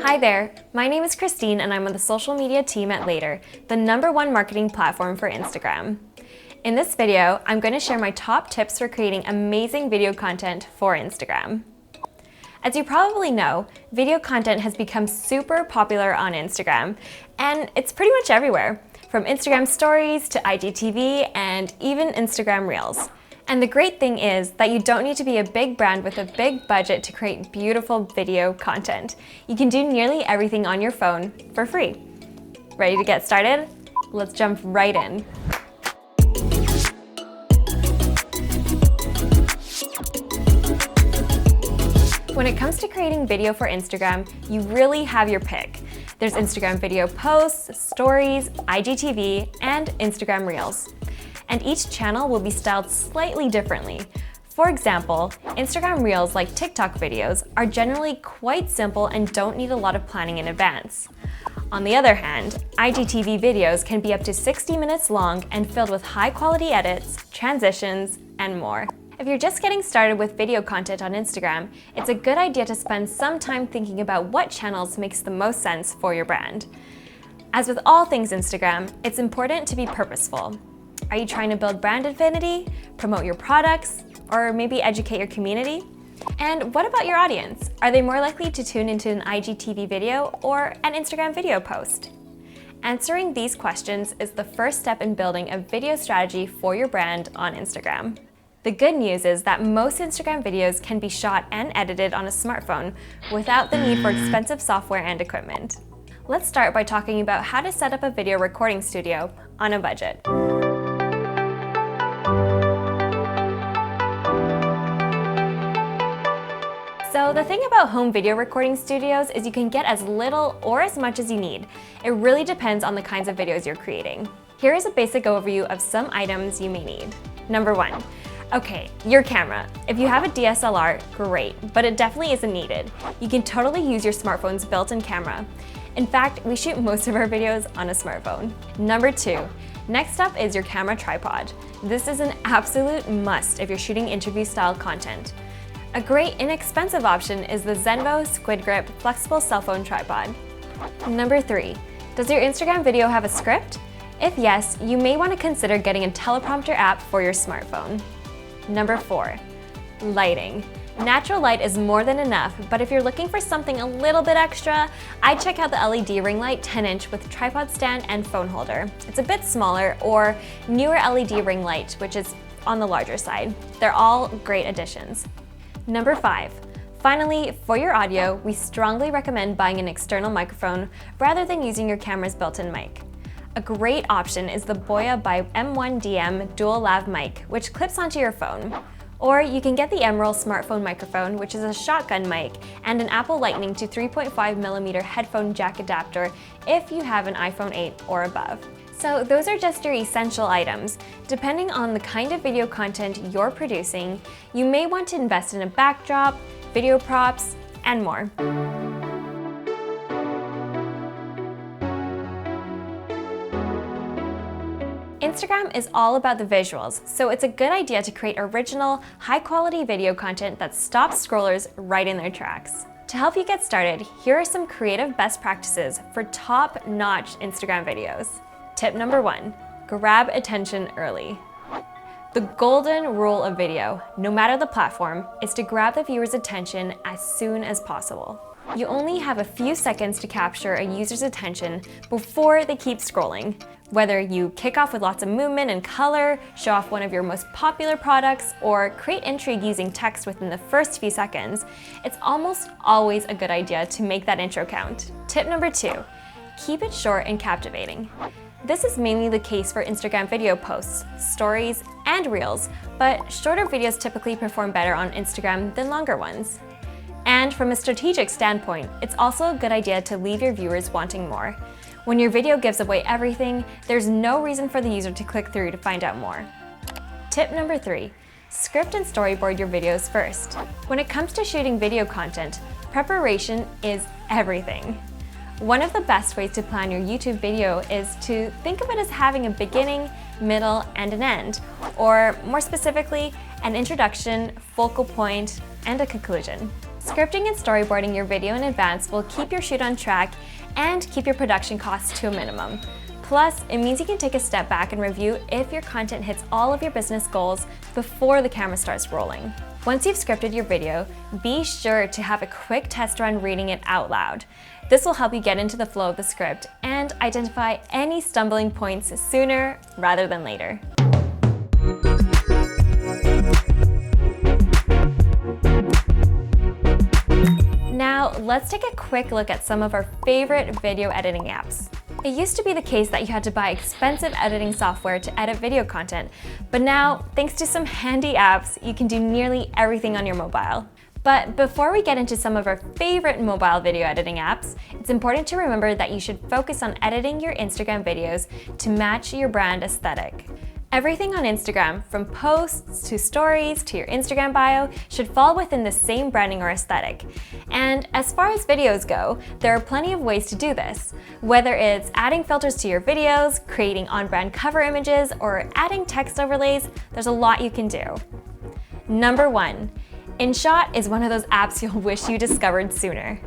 Hi there, my name is Christine and I'm on the social media team at Later, the #1 marketing platform for Instagram. In this video, I'm going to share my top tips for creating amazing video content for Instagram. As you probably know, video content has become super popular on Instagram, and it's pretty much everywhere, from Instagram stories to IGTV and even Instagram Reels. And the great thing is that you don't need to be a big brand with a big budget to create beautiful video content. You can do nearly everything on your phone for free. Ready to get started? Let's jump right in. When it comes to creating video for Instagram, you really have your pick. There's Instagram video posts, stories, IGTV, and Instagram Reels. And each channel will be styled slightly differently. For example, Instagram Reels, like TikTok videos, are generally quite simple and don't need a lot of planning in advance. On the other hand, IGTV videos can be up to 60 minutes long and filled with high-quality edits, transitions, and more. If you're just getting started with video content on Instagram, it's a good idea to spend some time thinking about what channels makes the most sense for your brand. As with all things Instagram, it's important to be purposeful. Are you trying to build brand affinity, promote your products, or maybe educate your community? And what about your audience? Are they more likely to tune into an IGTV video or an Instagram video post? Answering these questions is the first step in building a video strategy for your brand on Instagram. The good news is that most Instagram videos can be shot and edited on a smartphone without the need for expensive software and equipment. Let's start by talking about how to set up a video recording studio on a budget. So the thing about home video recording studios is you can get as little or as much as you need. It really depends on the kinds of videos you're creating. Here is a basic overview of some items you may need. Number 1. Okay, your camera. If you have a DSLR, great, but it definitely isn't needed. You can totally use your smartphone's built-in camera. In fact, we shoot most of our videos on a smartphone. Number 2. Next up is your camera tripod. This is an absolute must if you're shooting interview-style content. A great inexpensive option is the Zenvo Squid Grip flexible cell phone tripod. Number 3. Does your Instagram video have a script? If yes, you may want to consider getting a teleprompter app for your smartphone. Number 4. Lighting. Natural light is more than enough, but if you're looking for something a little bit extra, I'd check out the LED ring light 10-inch with tripod stand and phone holder. It's a bit smaller, or newer LED ring light, which is on the larger side. They're all great additions. Number 5. Finally, for your audio, we strongly recommend buying an external microphone rather than using your camera's built-in mic. A great option is the Boya by M1DM dual lav mic, which clips onto your phone. Or you can get the Emerald smartphone microphone, which is a shotgun mic, and an Apple Lightning to 3.5mm headphone jack adapter if you have an iPhone 8 or above. So those are just your essential items. Depending on the kind of video content you're producing, you may want to invest in a backdrop, video props, and more. Instagram is all about the visuals, so it's a good idea to create original, high-quality video content that stops scrollers right in their tracks. To help you get started, here are some creative best practices for top-notch Instagram videos. Tip number 1, grab attention early. The golden rule of video, no matter the platform, is to grab the viewer's attention as soon as possible. You only have a few seconds to capture a user's attention before they keep scrolling. Whether you kick off with lots of movement and color, show off one of your most popular products, or create intrigue using text within the first few seconds, it's almost always a good idea to make that intro count. Tip number 2, keep it short and captivating. This is mainly the case for Instagram video posts, stories, and Reels, but shorter videos typically perform better on Instagram than longer ones. And from a strategic standpoint, it's also a good idea to leave your viewers wanting more. When your video gives away everything, there's no reason for the user to click through to find out more. Tip number 3, script and storyboard your videos first. When it comes to shooting video content, preparation is everything. One of the best ways to plan your YouTube video is to think of it as having a beginning, middle, and an end, or more specifically, an introduction, focal point, and a conclusion. Scripting and storyboarding your video in advance will keep your shoot on track and keep your production costs to a minimum. Plus, it means you can take a step back and review if your content hits all of your business goals before the camera starts rolling. Once you've scripted your video, be sure to have a quick test run reading it out loud. This will help you get into the flow of the script and identify any stumbling points sooner rather than later. Now, let's take a quick look at some of our favorite video editing apps. It used to be the case that you had to buy expensive editing software to edit video content, but now, thanks to some handy apps, you can do nearly everything on your mobile. But before we get into some of our favorite mobile video editing apps, it's important to remember that you should focus on editing your Instagram videos to match your brand aesthetic. Everything on Instagram, from posts to stories to your Instagram bio, should fall within the same branding or aesthetic. And as far as videos go, there are plenty of ways to do this. Whether it's adding filters to your videos, creating on-brand cover images, or adding text overlays, there's a lot you can do. Number 1. InShot is one of those apps you'll wish you discovered sooner.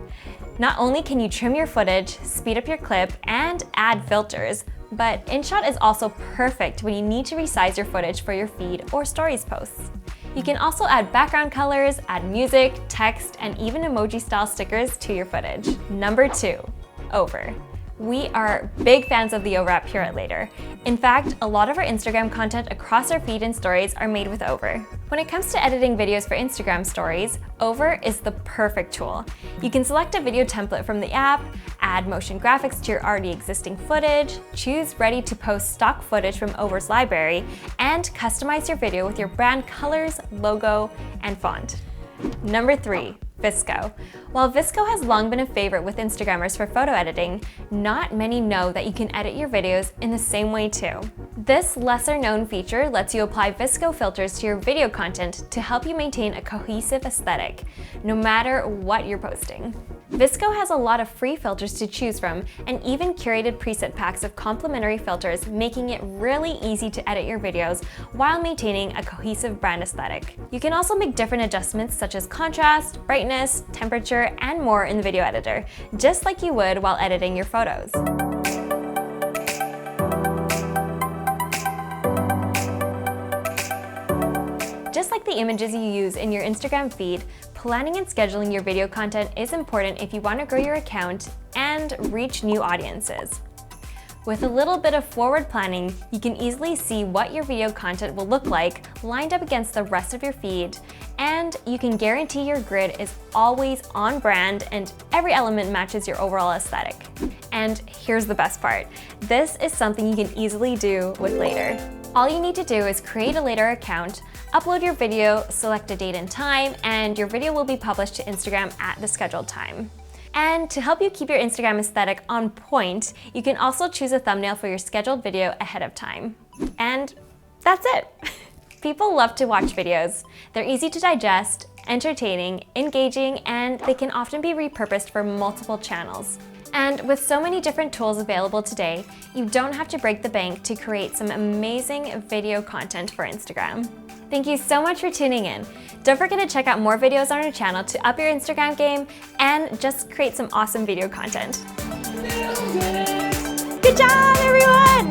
Not only can you trim your footage, speed up your clip, and add filters, but InShot is also perfect when you need to resize your footage for your feed or stories posts. You can also add background colors, add music, text, and even emoji-style stickers to your footage. Number 2, Over. We are big fans of the Over app here at Later. In fact, a lot of our Instagram content across our feed and stories are made with Over. When it comes to editing videos for Instagram stories, Over is the perfect tool. You can select a video template from the app, add motion graphics to your already existing footage, choose ready to post stock footage from Over's library, and customize your video with your brand colors, logo, and font. Number 3, VSCO. While VSCO has long been a favorite with Instagrammers for photo editing, not many know that you can edit your videos in the same way too. This lesser-known feature lets you apply VSCO filters to your video content to help you maintain a cohesive aesthetic, no matter what you're posting. VSCO has a lot of free filters to choose from and even curated preset packs of complementary filters, making it really easy to edit your videos while maintaining a cohesive brand aesthetic. You can also make different adjustments such as contrast, brightness, temperature, and more in the video editor, just like you would while editing your photos. Just like the images you use in your Instagram feed, planning and scheduling your video content is important if you want to grow your account and reach new audiences. With a little bit of forward planning, you can easily see what your video content will look like lined up against the rest of your feed, and you can guarantee your grid is always on brand and every element matches your overall aesthetic. And here's the best part. This is something you can easily do with Later. All you need to do is create a Later account, upload your video, select a date and time, and your video will be published to Instagram at the scheduled time. And to help you keep your Instagram aesthetic on point, you can also choose a thumbnail for your scheduled video ahead of time. And that's it. People love to watch videos. They're easy to digest, entertaining, engaging, and they can often be repurposed for multiple channels. And with so many different tools available today, you don't have to break the bank to create some amazing video content for Instagram. Thank you so much for tuning in. Don't forget to check out more videos on our channel to up your Instagram game and just create some awesome video content. Good job, everyone!